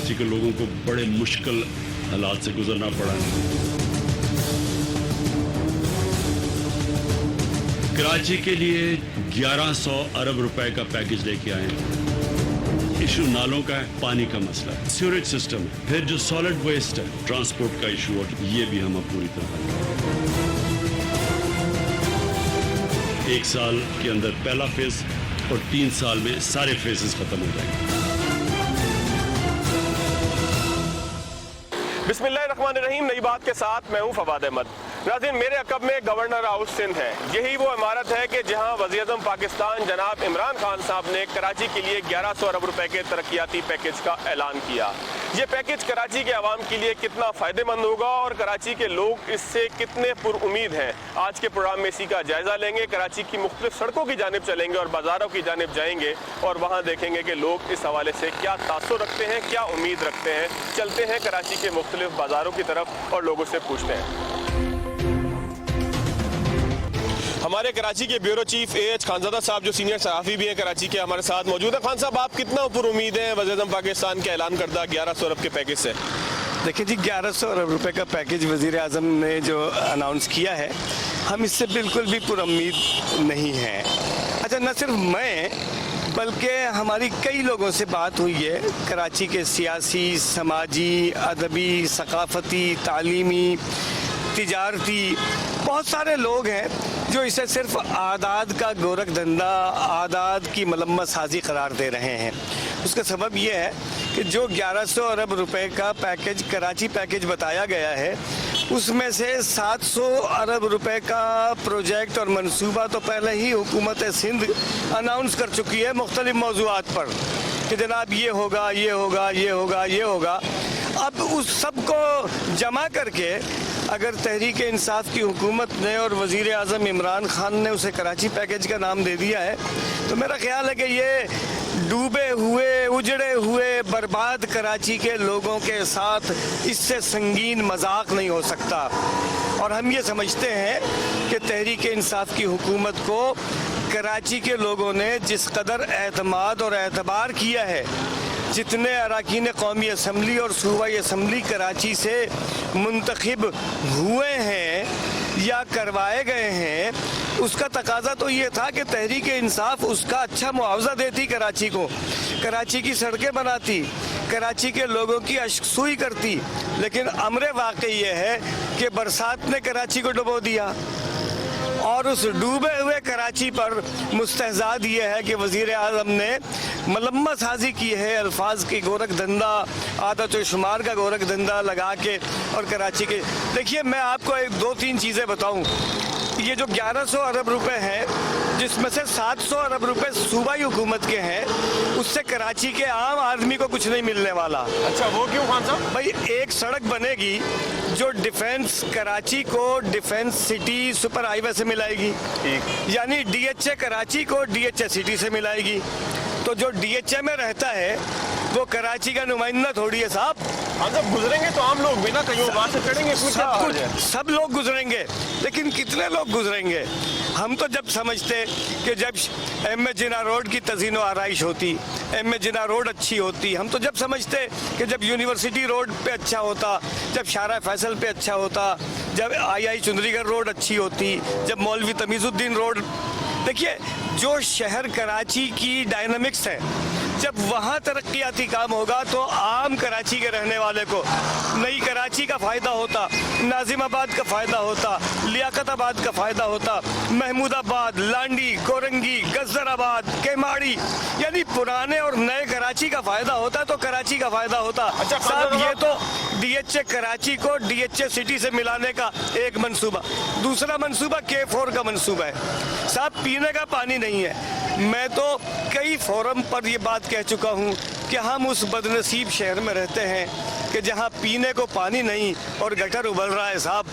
कराची के लोगों को बड़े मुश्किल हालात से गुजरना पड़ा। कराची के लिए 1100 अरब रुपए का पैकेज लेके आए हैं। इशू नालों का है, पानी का मसला, सीवरेज सिस्टम, फिर जो सॉलिड वेस्ट है, ट्रांसपोर्ट का इशू है, ये भी हम पूरी तरह हल करेंगे। 1 साल के अंदर पहला फेज और 3 साल में सारे फेजेस खत्म हो जाएंगे। बिस्मिल्लाहिर्रहमानिर्रहीम। नई बात के साथ मैं हूं फवाद अहमद। नाज़रीन, मेरे अक़ब में गवर्नर हाउस सिंध है। यही वो इमारत है कि जहां वज़ीर-ए-आज़म पाकिस्तान जनाब इमरान खान साहब ने कराची के लिए 1100 अरब रुपए के तरक्याती पैकेज का ऐलान किया। ये पैकेज कराची के अवाम के लिए कितना फ़ायदेमंद होगा और कराची के लोग इससे कितने पुरउमीद हैं, आज के प्रोग्राम में इसी का जायज़ा लेंगे। कराची की मुख्तलिफ सड़कों की जानिब चलेंगे और बाज़ारों की जानिब जाएंगे और वहाँ देखेंगे कि लोग इस हवाले से क्या तासुर रखते हैं, क्या उम्मीद रखते हैं। चलते हैं कराची के मुख्तलिफ बाज़ारों की तरफ और लोगों से पूछते हैं। हमारे कराची के ब्यूरो चीफ AH खानज़ादा साहब, जो सीनियर सहाफ़ी भी हैं कराची के, हमारे साथ मौजूद है। खान साहब, आप कितना पुरुमीद हैं वज़ीर-ए-आज़म पाकिस्तान के ऐलान करदा 1100 अरब के पैकेज से? देखिए जी, 1100 अरब रुपए का पैकेज वज़ीर आज़म ने जो अनाउंस किया है, हम इससे बिल्कुल भी पुरुमीद नहीं हैं। अच्छा, न सिर्फ मैं बल्कि हमारी कई लोगों से बात हुई है, कराची के सियासी, समाजी, अदबी, सकाफ़ती, तालीमी, तिजारती बहुत सारे लोग हैं जो इसे सिर्फ आदाद का गोरख धंधा, आदाद की मलम्मत साजी करार दे रहे हैं। उसका सबब यह है कि जो 1100 अरब रुपए का पैकेज, कराची पैकेज बताया गया है, उसमें से 700 अरब रुपए का प्रोजेक्ट और मंसूबा तो पहले ही हुकूमत सिंध अनाउंस कर चुकी है मुख्तलिफ मौज़ूआत पर कि जनाब ये होगा, ये होगा, ये होगा, ये होगा। अब उस सब को जमा करके अगर तहरीक इंसाफ की हुकूमत ने और वज़ीर आज़म इमरान खान ने उसे कराची पैकेज का नाम दे दिया है, तो मेरा ख्याल है कि ये डूबे हुए, उजड़े हुए, बर्बाद कराची के लोगों के साथ इससे संगीन मजाक नहीं हो सकता। और हम ये समझते हैं कि तहरीक इंसाफ की हुकूमत को कराची के लोगों ने जिस कदर एतमाद और एतबार किया है, जितने अरकान कौमी असम्बली और सूबाई असम्बली कराची से मुंतखब हुए हैं या करवाए गए हैं, उसका तकाजा तो ये था कि तहरीक इंसाफ उसका अच्छा मुआवजा देती कराची को, कराची की सड़कें बनाती, कराची के लोगों की अश्कसूई करती। लेकिन अमर वाकई ये है कि बरसात ने कराची को डुबो दिया और उस डूबे हुए कराची पर मुस्तहज़ाद ये है कि वज़ीर आज़म ने मलम्मत साजी की है, अल्फाज की गोरख धंधा, आदत व शुमार का गोरख धंधा लगा के। और कराची के देखिए, मैं आपको 2-3 चीज़ें बताऊं। ये जो 1100 अरब रुपए हैं, जिसमें से 700 अरब रुपए सूबाई हुकूमत के हैं, उससे कराची के आम आदमी को कुछ नहीं मिलने वाला। अच्छा, वो क्यों खान साहब? भाई, एक सड़क बनेगी जो डिफेंस कराची को डिफेंस सिटी सुपर हाईवे से मिलाएगी, यानी DHA कराची को DHA सिटी से मिलाएगी। तो जो DHA में रहता है वो कराची का नुमाइंदा थोड़ी है साहब। हाँ, जब गुजरेंगे तो आम लोग बिना कहीं बात से चढ़ेंगे, सब लोग गुजरेंगे, लेकिन कितने लोग गुजरेंगे? हम तो जब समझते कि जब M.A. जिना रोड की तज़ीनो आराइश होती, M.A. जिना रोड अच्छी होती, हम तो जब समझते कि जब यूनिवर्सिटी रोड पे अच्छा होता, जब शारा फैसल पे अच्छा होता, जब I.I. चुंदरीगढ़ रोड अच्छी होती, जब मौलवी तमीज़ुद्दीन रोड। देखिए, जो शहर कराची की डायनामिक्स है, जब वहाँ तरक्याती काम होगा तो आम कराची के रहने वाले को नई कराची का फ़ायदा होता, नाजिमाबाद का फ़ायदा होता, लियाकताबाद का फ़ायदा होता, महमूदाबाद, लांडी, कोरंगी, गज़राबाद, केमाड़ी, यानी पुराने और नए कराची का फ़ायदा होता तो कराची का फ़ायदा होता। अच्छा साहब, ये तो DHA कराची को DHA सिटी से मिलाने का एक मंसूबा। दूसरा मंसूबा K4 का मंसूबा है। साहब, पीने का पानी नहीं है। मैं तो कई फोरम पर ये बात कह चुका हूँ कि हम उस बदनसीब शहर में रहते हैं कि जहाँ पीने को पानी नहीं और गटर उबल रहा है साहब।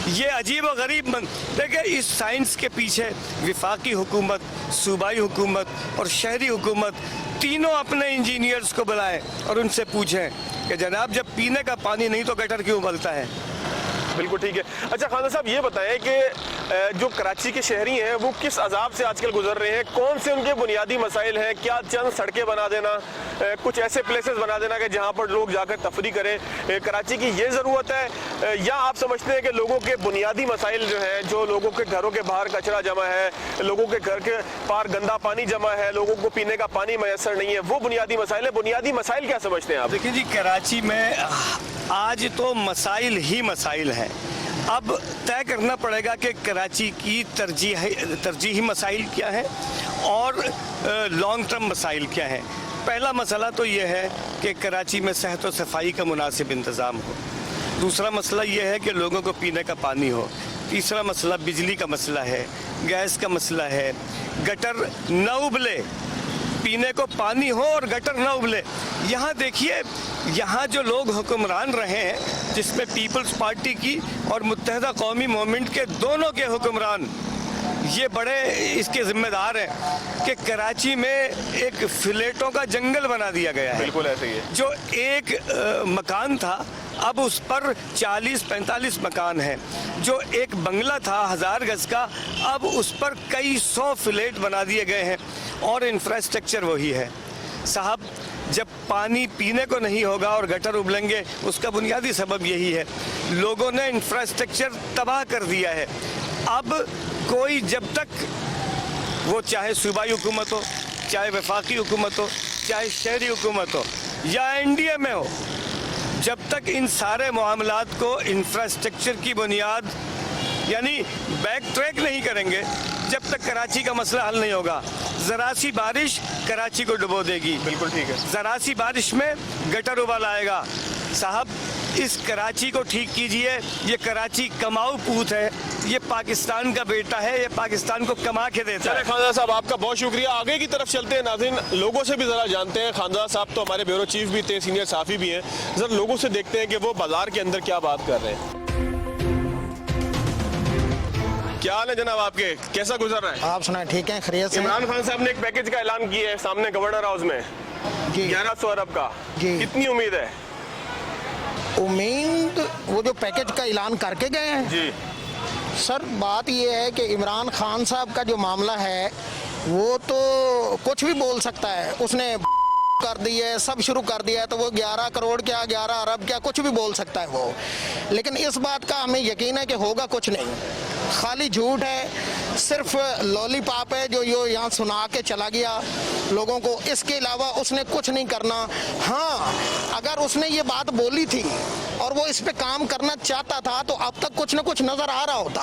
ये अजीब और गरीब देखिए, इस साइंस के पीछे विफाकी हुकूमत, सूबाई हुकूमत और शहरी हुकूमत तीनों अपने इंजीनियर्स को बुलाएं और उनसे पूछें कि जनाब, जब पीने का पानी नहीं तो गटर क्यों उबलता है? बिल्कुल ठीक है। अच्छा खान साहब ये बताएं कि जो कराची के शहरी हैं वो किस अजाब से आजकल गुजर रहे हैं, कौन से उनके बुनियादी मसाइल हैं? क्या चंद सड़कें बना देना, कुछ ऐसे प्लेसेस बना देना कि जहां पर लोग जाकर तफरी करें, कराची की ये ज़रूरत है, या आप समझते हैं कि लोगों के बुनियादी मसाइल जो हैं, जो लोगों के घरों के बाहर कचरा जमा है, लोगों के घर के पार गंदा पानी जमा है, लोगों को पीने का पानी मैसर नहीं है, वो बुनियादी मसाइल है? बुनियादी मसाइल क्या समझते हैं आप? देखिए जी, कराची में आज तो मसाइल ही मसाइल हैं। अब तय करना पड़ेगा कि कराची की तरजीही मसाइल क्या है और लॉन्ग टर्म मसाइल क्या है। पहला मसला तो ये है कि कराची में सेहत और सफाई का मुनासिब इंतज़ाम हो। दूसरा मसला ये है कि लोगों को पीने का पानी हो। तीसरा मसला बिजली का मसला है, गैस का मसला है, गटर न उबले, पीने को पानी हो और गटर न उबले। यहाँ देखिए, यहाँ जो लोग हुक्मरान रहे हैं, जिसमें पीपल्स पार्टी की और मुत्तहदा कौमी मूवमेंट के दोनों के हुक्मरान, ये बड़े इसके जिम्मेदार हैं कि कराची में एक फ्लैटों का जंगल बना दिया गया है। बिल्कुल ऐसे ही है। जो एक मकान था, अब उस पर 40-45 मकान हैं। जो एक बंगला था 1000 गज का, अब उस पर कई 100 फ्लैट बना दिए गए हैं और इंफ्रास्ट्रक्चर वही है। साहब, जब पानी पीने को नहीं होगा और गटर उबलेंगे, उसका बुनियादी सबब यही है, लोगों ने इंफ्रास्ट्रक्चर तबाह कर दिया है। अब कोई जब तक, वो चाहे सूबाई हुकूमत हो, चाहे वफाकी हुकूमत हो, चाहे शहरी हुकूमत हो या एनडीए में हो, जब तक इन सारे मामलात को इंफ्रास्ट्रक्चर की बुनियाद यानी बैक ट्रैक नहीं करेंगे, जब तक कराची का मसला हल नहीं होगा। ज़रा सी बारिश कराची को डुबो देगी। बिल्कुल ठीक है। ज़रा सी बारिश में गटर उबाल आएगा। साहब, इस कराची को ठीक कीजिए। ये कराची कमाऊ पूत है, ये पाकिस्तान का बेटा है, ये पाकिस्तान को कमा के देता है। खानदार साहब, आपका बहुत शुक्रिया। आगे की तरफ चलते हैं नाज़रीन, लोगों से भी ज़रा जानते हैं। खानदार साहब तो हमारे ब्यूरो चीफ भी थे, सीनियर साफ़ी भी हैं। ज़रा लोगों से देखते हैं कि वो बाजार के अंदर क्या बात कर रहे हैं। क्या हाल है जनाब आपके, कैसा गुजर रहा है? आप सुनाए, ठीक है, खैरियत से? इमरान खान साहब ने एक पैकेज का ऐलान किया है सामने गवर्नर हाउस में, जी 1100 अरब का। जी। कितनी उम्मीद है? उम्मीद, वो जो पैकेज का ऐलान करके गए हैं जी सर, बात ये है कि इमरान खान साहब का जो मामला है वो तो कुछ भी बोल सकता है। उसने कर दी है, सब शुरू कर दिया है, तो वो 11 करोड़ क्या, 11 अरब क्या, कुछ भी बोल सकता है वो। लेकिन इस बात का हमें यकीन है कि होगा कुछ नहीं, खाली झूठ है, सिर्फ लॉलीपॉप है जो यो यहाँ सुना के चला गया लोगों को। इसके अलावा उसने कुछ नहीं करना। हाँ, अगर उसने ये बात बोली थी और वो इस पे काम करना चाहता था तो अब तक कुछ न कुछ नजर आ रहा होता।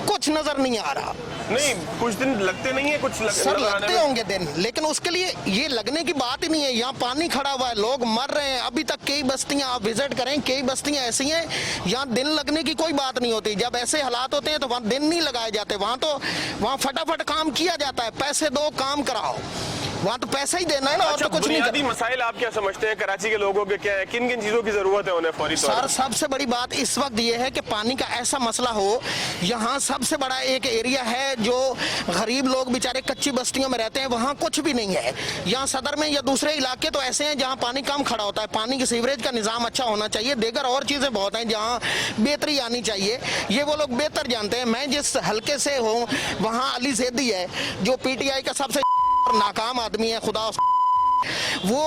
कुछ नजर नहीं आ रहा। नहीं, कुछ दिन लगते नहीं है, कुछ सर लगते होंगे दिन, लेकिन उसके लिए ये लगने की बात ही नहीं है। यहाँ पानी खड़ा हुआ है, लोग मर रहे हैं। अभी तक कई बस्तियां आप विजिट करें, कई बस्तियां ऐसी हैं यहाँ दिन लगने की कोई बात नहीं होती। जब ऐसे हालात होते हैं तो वहाँ दिन नहीं लगाए जाते, वहाँ फटाफट काम किया जाता है। पैसे दो, काम कराओ, वहाँ तो पैसा ही देना है ना। अच्छा, और तो कुछ नहीं बुनियादी मसाइल आप क्या समझते हैं कराची के लोगों के क्या है, किन किन चीजों की जरूरत है उन्हें फौरी तौर सर, पर? सबसे बड़ी बात इस वक्त ये है कि पानी का ऐसा मसला हो। यहाँ सबसे बड़ा एक एरिया है जो गरीब लोग बेचारे कच्ची बस्तियों में रहते हैं, वहाँ कुछ भी नहीं है। यहाँ सदर में या दूसरे इलाके तो ऐसे हैं जहाँ पानी कम खड़ा होता है। पानी की सीवरेज का निज़ाम अच्छा होना चाहिए। देगर और चीज़ें बहुत हैं जहाँ बेहतरी आनी चाहिए, ये वो लोग बेहतर जानते हैं। मैं जिस हल्के से हूँ वहाँ अली ज़ैदी है जो PTI का सबसे नाकाम आदमी है, खुदा वो।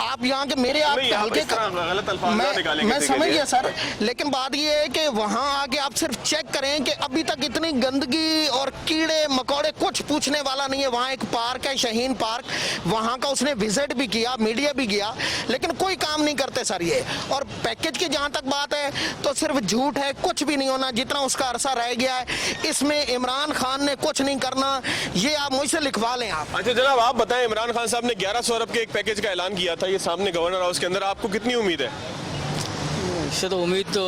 आप यहाँ के मेरे आप हल्के गलत अल्फाज ना निकालेंगे, मैं समझ गया सर, लेकिन बात ये है कि वहाँ आके आप सिर्फ चेक करें कि अभी तक इतनी गंदगी और कीड़े मकोड़े कुछ पूछने वाला नहीं है। वहाँ एक पार्क है, शाहीन पार्क, वहाँ का उसने विजिट भी किया, मीडिया भी गया, लेकिन कोई काम नहीं करते सर ये। और पैकेज की जहाँ तक बात है तो सिर्फ झूठ है, कुछ भी नहीं होना। जितना उसका अरसा रह गया है, इसमें इमरान खान ने कुछ नहीं करना, ये आप मुझसे लिखवा लें आप। अच्छा जनाब, आप बताएं, इमरान खान साहब ने 1100 अरब के एक पैकेज का ऐलान किया था, ये सामने गवर्नर हाउस के अंदर, आपको कितनी उम्मीद है? इससे तो उम्मीद तो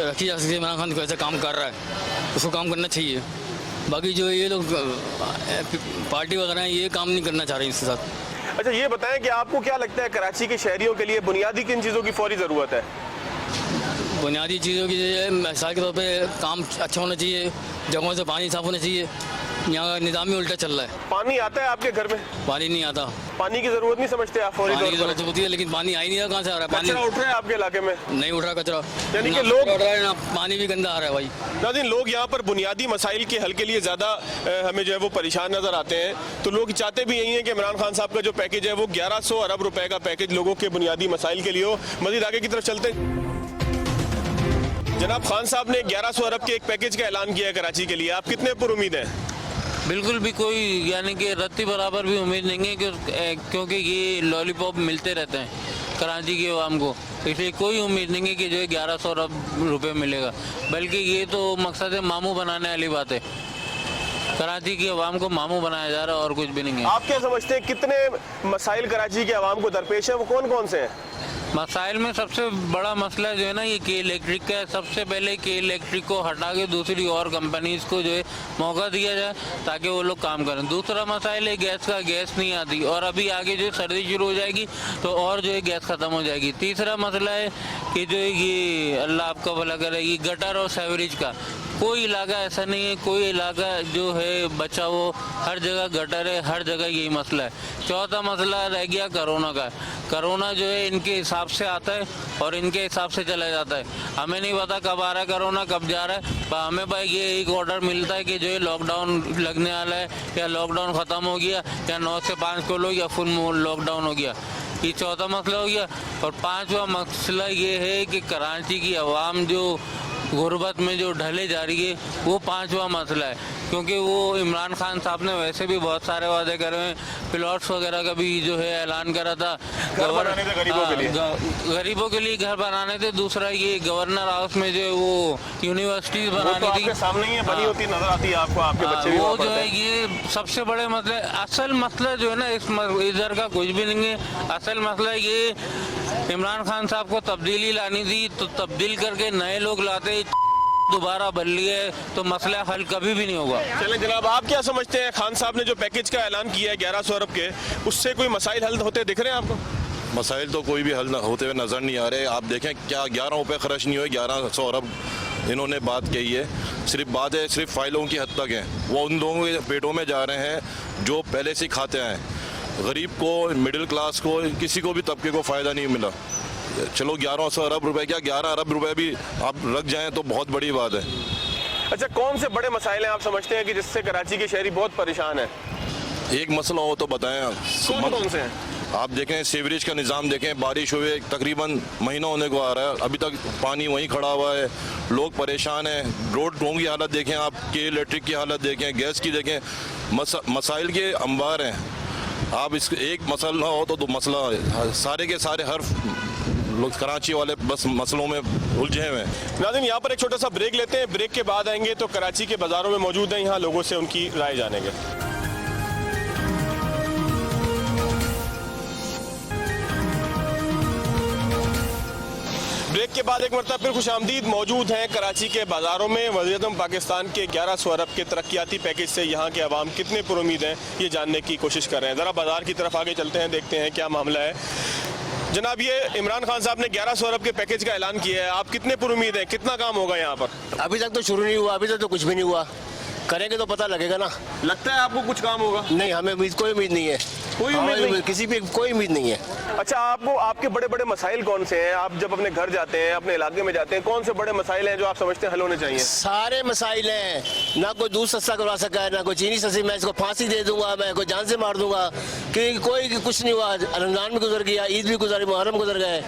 रखी जा सकती है। इमरान खान को ऐसा काम कर रहा है, उसको काम करना चाहिए। बाकी जो ये लोग पार्टी वगैरह हैं, ये काम नहीं करना चाह रहे इसके साथ। अच्छा ये बताएं कि आपको क्या लगता है कराची के शहरियों के लिए बुनियादी किन चीज़ों की फौरी ज़रूरत है? बुनियादी चीज़ों की मिसाल के तौर पे काम अच्छा होना चाहिए, जगहों से पानी साफ होना चाहिए, यहाँ का निज़ाम ही उल्टा चल रहा है। पानी आता है आपके घर में? पानी नहीं आता। पानी की जरूरत नहीं समझते आप फौरी पानी की तौर जरूरत होती है लेकिन पानी आ ही नहीं रहा। कहाँ से आ रहा है पर? कचरा उठ रहा है आपके इलाके में? नहीं उठ रहा कचरा, यानी कि ना लोग उठ रहा है ना पानी भी गंदा आ रहा है भाई। नाज़रीन, लोग यहाँ पर बुनियादी मसाइल के हल के लिए ज़्यादा हमें जो है वो परेशान नज़र आते हैं। तो लोग चाहते भी यही हैं कि इमरान खान साहब का जो पैकेज है वो 1100 अरब रुपए का पैकेज लोगों के बुनियादी मसाइल के लिए हो। मज़ीद आगे की तरफ चलते हैं। जनाब, खान साहब ने 1100 अरब के एक पैकेज का ऐलान किया है कराची के लिए, आप कितने पर उम्मीद हैं? बिल्कुल भी कोई यानी कि रत्ती बराबर भी उम्मीद नहीं है क्योंकि ये लॉलीपॉप मिलते रहते हैं कराची की आवाम को, इसलिए कोई उम्मीद नहीं है कि जो है 1100 अरब रुपए मिलेगा, बल्कि ये तो मकसद है मामू बनाने वाली बात है। कराची की आवाम को मामू बनाया जा रहा है और कुछ भी नहीं है। आप क्या समझते हैं कितने मसाइल कराची के आवाम को दरपेश है, वो कौन कौन से हैं? मसाइल में सबसे बड़ा मसला जो है ना ये के इलेक्ट्रिक का है। सबसे पहले के इलेक्ट्रिक को हटा के दूसरी और कंपनीज को जो है मौका दिया जाए ताकि वो लोग काम करें। दूसरा मसाइल है गैस का, गैस नहीं आती और अभी आगे जो सर्दी शुरू हो जाएगी तो और जो है गैस ख़त्म हो जाएगी। तीसरा मसला है कि जो है ये अल्लाह आपका भला करे, ये गटर और सेवरेज का कोई इलाका ऐसा नहीं है, कोई इलाका जो है बचा वो हर जगह गटर है, हर जगह यही मसला है। चौथा मसला रह गया कोरोना का। कोरोना जो है इनके हिसाब से आता है और इनके हिसाब से चला जाता है। हमें नहीं पता कब आ रहा है कोरोना, कब जा रहा है। पर हमें भाई ये एक ऑर्डर मिलता है कि जो है लॉकडाउन लगने वाला है या लॉकडाउन ख़त्म हो गया या 9 से 5 खोलो या फुल लॉकडाउन हो गया। ये चौथा मसला हो गया। और पाँचवा मसला ये है कि कराची की आवाम जो गुर्बत में जो ढले जा रही है वो पांचवा मसला है, क्योंकि वो इमरान खान साहब ने वैसे भी बहुत सारे वादे करे हैं। प्लॉट्स वगैरह का भी जो है ऐलान करा था, गरीबों के लिए घर बनाने थे। दूसरा ये गवर्नर हाउस में जो है वो यूनिवर्सिटीज बनानी थी, सामने ही बनी होती नजर आती है आपको, आपके बच्चे भी वो जो है ये सबसे बड़े मसले। असल मसला जो है ना इधर का कुछ भी नहीं है। असल मसला ये इमरान खान साहब को तब्दीली लानी थी तो तब्दील करके नए लोग लाते, दोबारा बन लिए तो मसला हल कभी भी नहीं होगा। चलें जनाब, आप क्या समझते हैं खान साहब ने जो पैकेज का ऐलान किया है 1100 अरब के, उससे कोई मसाइल हल होते दिख रहे हैं आपको? मसाइल तो कोई भी हल होते हुए नज़र नहीं आ रहे। आप देखें क्या 11 रुपये खर्च नहीं हुए, 1100 अरब इन्होंने बात कही है। सिर्फ बात है सिर्फ फाइलों की हद तक है, वो उन लोगों के पेटों में जा रहे हैं जो पहले से खाते आए। गरीब को, मिडिल क्लास को, किसी को भी तबके को फ़ायदा नहीं मिला। चलो 1100 अरब रुपए क्या 11 अरब रुपए भी आप रख जाएं तो बहुत बड़ी बात है। अच्छा, कौन से बड़े मसाइल हैं आप समझते हैं कि जिससे कराची के शहरी बहुत परेशान है? एक मसला हो तो बताएं। कौन से हैं? आप देखें सीवरेज का निज़ाम देखें, बारिश हुए तकरीबन महीना होने को आ रहा है, अभी तक पानी वहीं खड़ा हुआ है, लोग परेशान हैं। रोडों की हालत देखें आप, के इलेक्ट्रिक की हालत देखें, गैस की देखें, मसाइल के अंबार हैं। आप इस एक मसला हो तो मसला सारे के सारे हर लोग कराची वाले बस मसलों में उलझे हुए हैं। नाज़रीन, यहाँ पर एक छोटा सा ब्रेक लेते हैं। ब्रेक के बाद आएंगे तो कराची के बाज़ारों में मौजूद हैं, यहाँ लोगों से उनकी राय जानेंगे। ब्रेक के बाद एक मरतबा फिर खुशामदीद मौजूद हैं कराची के बाज़ारों में। वज़ीर-ए-आज़म पाकिस्तान के 1100 अरब के तरक्याती पैकेज से यहाँ के अवाम कितने पुरुमीद हैं ये जानने की कोशिश कर रहे हैं। ज़रा बाज़ार की तरफ आगे चलते हैं, देखते हैं क्या मामला है। जनाब, ये इमरान खान साहब ने 1100 अरब के पैकेज का ऐलान किया है, आप कितने पुरुमीद हैं, कितना काम होगा यहाँ पर? अभी तक तो शुरू नहीं हुआ, अभी तक तो कुछ भी नहीं हुआ। करेंगे तो पता लगेगा ना। लगता है आपको कुछ काम होगा? नहीं, हमें कोई उम्मीद नहीं है, कोई उम्मीद नहीं? किसी पे कोई उम्मीद नहीं है। अच्छा, आपको आपके बड़े बड़े मसाइल कौन से हैं? आप जब अपने घर जाते हैं, अपने इलाके में जाते हैं, कौन से बड़े मसाइल हैं जो आप समझते हैं हल होने चाहिए? सारे मसाइल हैं, ना कोई दूध सस्ता करवा सका है, ना कोई चीनी सस्ती। मैं इसको फांसी दे दूंगा, मैं कोई जान से मार दूंगा, कि कोई कुछ नहीं हुआ। रमजान भी गुजर गया, ईद भी गुजर, मुहर्रम गुजर गए,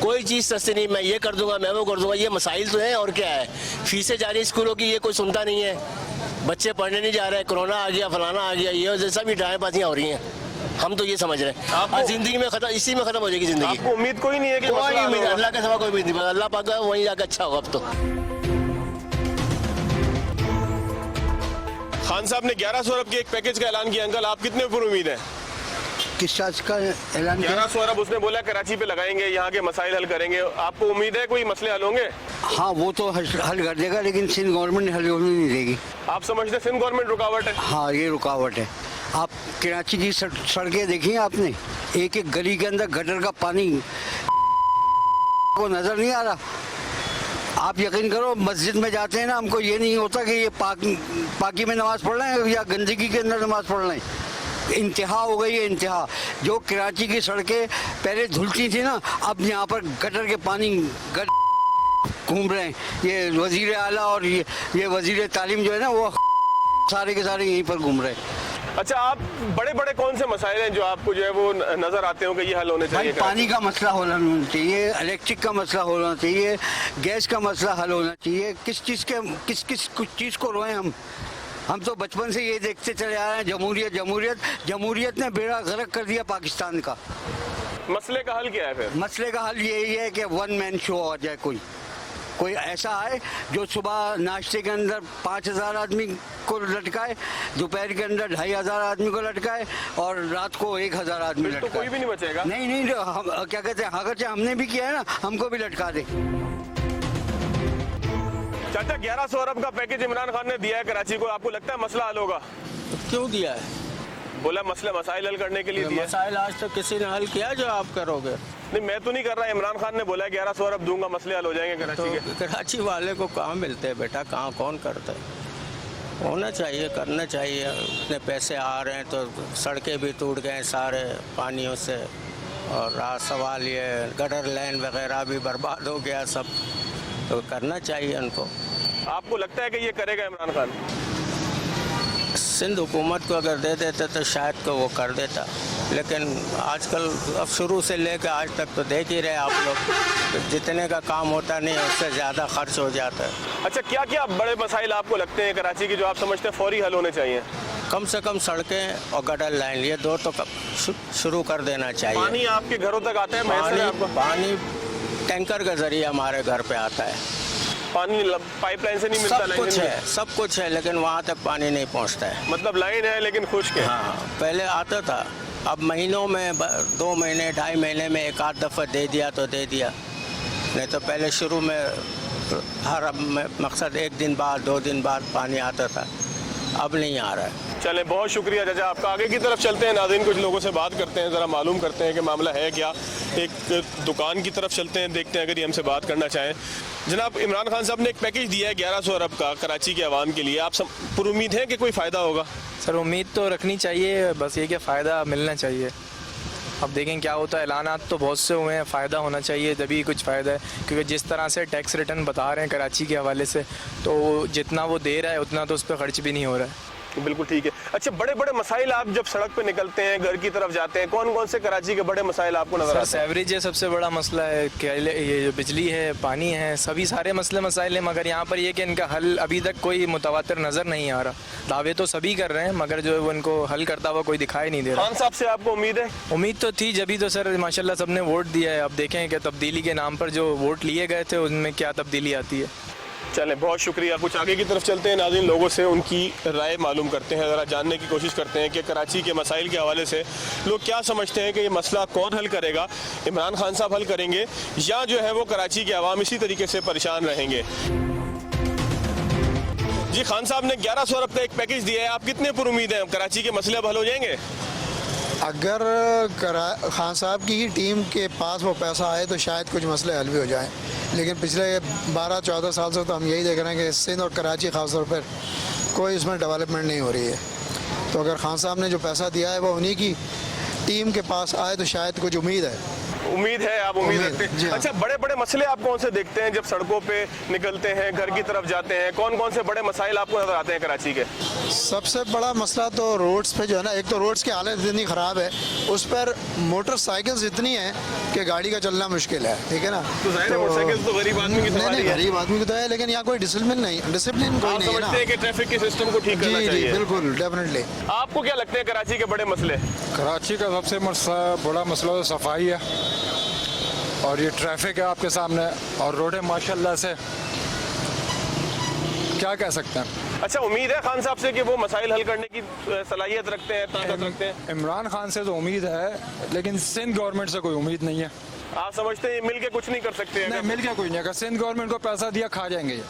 कोई चीज़ सस्ती नहीं। मैं ये कर दूंगा, मैं वो कर दूंगा। ये मसाइल तो हैं और क्या है। फीसें जा रही स्कूलों की, ये कोई सुनता नहीं है। बच्चे पढ़ने नहीं जा रहे, कोरोना आ गया, फलाना आ गया, ये जैसा भी ड्रामेबाजियाँ हो रही हैं। हम तो ये समझ रहे हैं जिंदगी में खत्म, इसी में खत्म हो जाएगी जिंदगी। आपको उम्मीद कोई नहीं है कि कोई उम्मीद, अल्लाह के सिवा कोई उम्मीद नहीं। अल्लाह पाक वहीं जाकर अच्छा होगा। अब तो खान साहब ने 1100 अरब के एक पैकेज का ऐलान किया। अंकल, आप कितने पर उम्मीद है? किस चीज का ऐलान किया? 1100 अरब उसने बोला कराची पे लगाएंगे, यहाँ के मसाइल हल करेंगे। आपको उम्मीद है कोई मसले हल होंगे? हाँ, वो तो हल कर देगा, लेकिन सिंध गवर्नमेंट हल होने नहीं देगी। आप समझते हैं सिंध गवर्नमेंट रुकावट है? हाँ, ये रुकावट है। आप कराची की सड़कें देखी हैं आपने? एक एक गली के अंदर गटर का पानी को नजर नहीं आ रहा। आप यकीन करो मस्जिद में जाते हैं ना, हमको ये नहीं होता कि ये पाकी में नमाज पढ़ रहे हैं या गंदगी के अंदर नमाज पढ़ रहे हैं। इंतहा हो गई है, इंतहा। जो कराची की सड़कें पहले धुलती थी ना, अब यहाँ पर गटर के पानी घूम रहे हैं। ये वजीर आला और ये वजीर तालीम जो है ना, वो सारे के सारे यहीं पर घूम रहे हैं। अच्छा, आप बड़े बड़े कौन से मसाइल हैं जो आपको जो है वो नजर आते हो कि ये हल होने चाहिए? भाई पानी का मसला होना चाहिए, इलेक्ट्रिक का मसला होना चाहिए, गैस का मसला हल होना चाहिए। किस चीज़ को रोएं हम तो बचपन से ये देखते चले आ रहे हैं, जमहूरियत ने बेड़ा गर्क कर दिया पाकिस्तान का। मसले का हल क्या है फिर? मसले का हल यही है कि वन मैन शो हो जाए, कोई ऐसा है जो सुबह नाश्ते के अंदर 5,000 आदमी को लटकाए, दोपहर के अंदर 2,500 आदमी को लटकाए और रात को 1,000 आदमी लटकाए। तो कोई भी नहीं बचेगा? नहीं, क्या कहते हैं, अगर हमने भी किया है ना, हमको भी लटका दे। चाचा, 1100 अरब का पैकेज इमरान खान ने दिया है कराची को, आपको लगता है मसला हल होगा? क्यों दिया है? बोला मसाइल हल करने के लिए दिया। मसाइल आज तक किसी ने हल किया जो आप करोगे? नहीं, मैं तो नहीं कर रहा। इमरान खान ने बोला है 1100 अरब दूंगा, मसले हल हो जाएंगे कराची के। कराची वाले को कहाँ मिलते हैं बेटा, कहाँ कौन करता है? होना चाहिए, करना चाहिए। इतने पैसे आ रहे हैं तो सड़कें भी टूट गए सारे पानियों से, और सवाल ये गटर लाइन वगैरह भी बर्बाद हो गया सब, तो करना चाहिए उनको। आपको लगता है कि ये करेगा इमरान खान? सिंध हुकूमत को अगर दे देते तो शायद को वो कर देता, लेकिन आजकल अब शुरू से लेकर आज तक तो देख ही रहे आप लोग, जितने का काम होता नहीं उससे ज़्यादा खर्च हो जाता है। अच्छा, क्या क्या बड़े मसाइल आपको लगते हैं कराची की जो आप समझते हैं फौरी हल होने चाहिए? कम से कम सड़कें और गटर लाइन, ये दो तो शुरू कर देना चाहिए। पानी आपके घरों तक आता है? पानी टैंकर के जरिए हमारे घर पे आता है। पानी पाइपलाइन से नहीं मिलता? सब कुछ है लेकिन वहाँ तक पानी नहीं पहुँचता है। मतलब लाइन है लेकिन खुश्क है? हाँ, पहले आता था, अब महीनों में 2 महीने 2.5 महीने में एक आध दफ़ा दे दिया तो दे दिया, नहीं तो पहले शुरू में हर मकसद 1 दिन बाद 2 दिन बाद पानी आता था, अब नहीं आ रहा है। चले, बहुत शुक्रिया चाचा आपका। आगे की तरफ चलते हैं नाज़रीन, कुछ लोगों से बात करते हैं, ज़रा मालूम करते हैं कि मामला है क्या। एक दुकान की तरफ चलते हैं, देखते हैं अगर ये हमसे बात करना चाहें। जनाब, इमरान खान साहब ने एक पैकेज दिया है 1100 अरब का कराची के आवाम के लिए, आप सब पर उम्मीद है कि कोई फ़ायदा होगा? सर, उम्मीद तो रखनी चाहिए, बस ये कि फ़ायदा मिलना चाहिए। अब देखें क्या होता है। ऐलानात तो बहुत से हुए हैं, फ़ायदा होना चाहिए तभी कुछ फ़ायदा है, क्योंकि जिस तरह से टैक्स रिटर्न बता रहे हैं कराची के हवाले से, तो जितना वो दे रहा है उतना तो उस पर खर्च भी नहीं हो रहा है। बिल्कुल ठीक है। अच्छा, बड़े बड़े मसाइल आप जब सड़क पे निकलते हैं, घर की तरफ जाते हैं, कौन कौन से कराची के बड़े मसाइल आपको नजर आते हैं? एवरेज है सबसे बड़ा मसला है, ये जो बिजली है, पानी है, सभी सारे मसाइल हैं, मगर यहाँ पर ये कि इनका हल अभी तक कोई मुतवातिर नज़र नहीं आ रहा। दावे तो सभी कर रहे हैं मगर जो है वो इनको हल करता हुआ कोई दिखाई नहीं दे रहा। खान साहब से आपको उम्मीद है? उम्मीद तो थी, जब तो सर माशाल्लाह सबने वोट दिया है। अब देखें कि तब्दीली के नाम पर जो वोट लिए गए थे उनमें क्या तब्दीली आती है। चलें, बहुत शुक्रिया। कुछ आगे की तरफ चलते हैं नाज़रीन, लोगों से उनकी राय मालूम करते हैं, ज़रा जानने की कोशिश करते हैं कि कराची के मसाइल के हवाले से लोग क्या समझते हैं कि ये मसला कौन हल करेगा, इमरान खान साहब हल करेंगे या जो है वो कराची के अवाम इसी तरीके से परेशान रहेंगे। जी, खान साहब ने 1100 अरब का एक पैकेज दिया है, आप कितने पर उम्मीद हैं कराची के मसले अब हल हो जाएंगे? अगर खान साहब की टीम के पास वो पैसा आए तो शायद कुछ मसले हल भी हो जाएं, लेकिन पिछले 12-14 साल से तो हम यही देख रहे हैं कि सिंध और कराची ख़ासतौर पर कोई इसमें डेवलपमेंट नहीं हो रही है। तो अगर खान साहब ने जो पैसा दिया है वो उन्हीं की टीम के पास आए तो शायद कुछ उम्मीद है। उम्मीद है, आप उम्मीद रखते हैं? अच्छा, बड़े बड़े मसले आप कौन से देखते हैं जब सड़कों पे निकलते हैं, घर की तरफ जाते हैं? कौन कौन से बड़े मसाइल आपको नजर आते हैं कराची के? सबसे बड़ा मसला तो रोड्स पे जो है ना, एक तो रोड्स की हालत इतनी ख़राब है, उस पर मोटरसाइकिल्स इतनी हैं कि गाड़ी का चलना मुश्किल है, ठीक है ना? तो मोटरसाइकिल तो गरीब आदमी की नहीं, गरीब आदमी की तो है, लेकिन यहाँ कोई डिसिप्लिन कोई नहीं है ना। कि ट्रैफिक के सिस्टम को ठीक करना चाहिए? बिल्कुल, डेफिनेटली। आपको क्या लगता है कराची के बड़े मसले? कराची का सबसे बड़ा मसला तो सफाई है और ये ट्रैफिक है आपके सामने, और रोडें माशाल्लाह से क्या कह सकते हैं। अच्छा, उम्मीद है खान साहब से कि वो मसाइल हल करने की सलाहियत रखते हैं, ताकत रखते हैं? इमरान खान से तो उम्मीद है, लेकिन सिंध गवर्नमेंट से कोई उम्मीद नहीं है। आप समझते हैं मिल के कुछ नहीं कर सकते? नहीं, मिल के कुछ नहीं। अगर सिंध गवर्नमेंट को पैसा दिया, खा जाएंगे ये।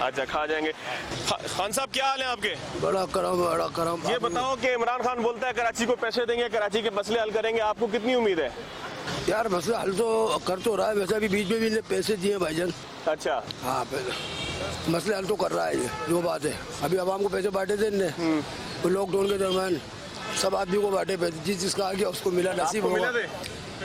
अच्छा, खा जाएंगे। खान साहब, क्या हाल है आपके? बड़ा करम। ये बताओ कि इमरान खान बोलता है कराची को पैसे देंगे, कराची के मसले हल करेंगे, आपको कितनी उम्मीद है? यार मसला हल तो कर तो रहा है, वैसे अभी बीच में भी पैसे दिए भाईजान। अच्छा, हाँ मसले हल तो कर रहा है ये, जो बात है। अभी आवाम को पैसे बांटे थे इनने, तो लॉकडाउन के दरमियान सब आदमी को बांटे पैसे, जिसका आ गया उसको मिला, नसीब हुआ।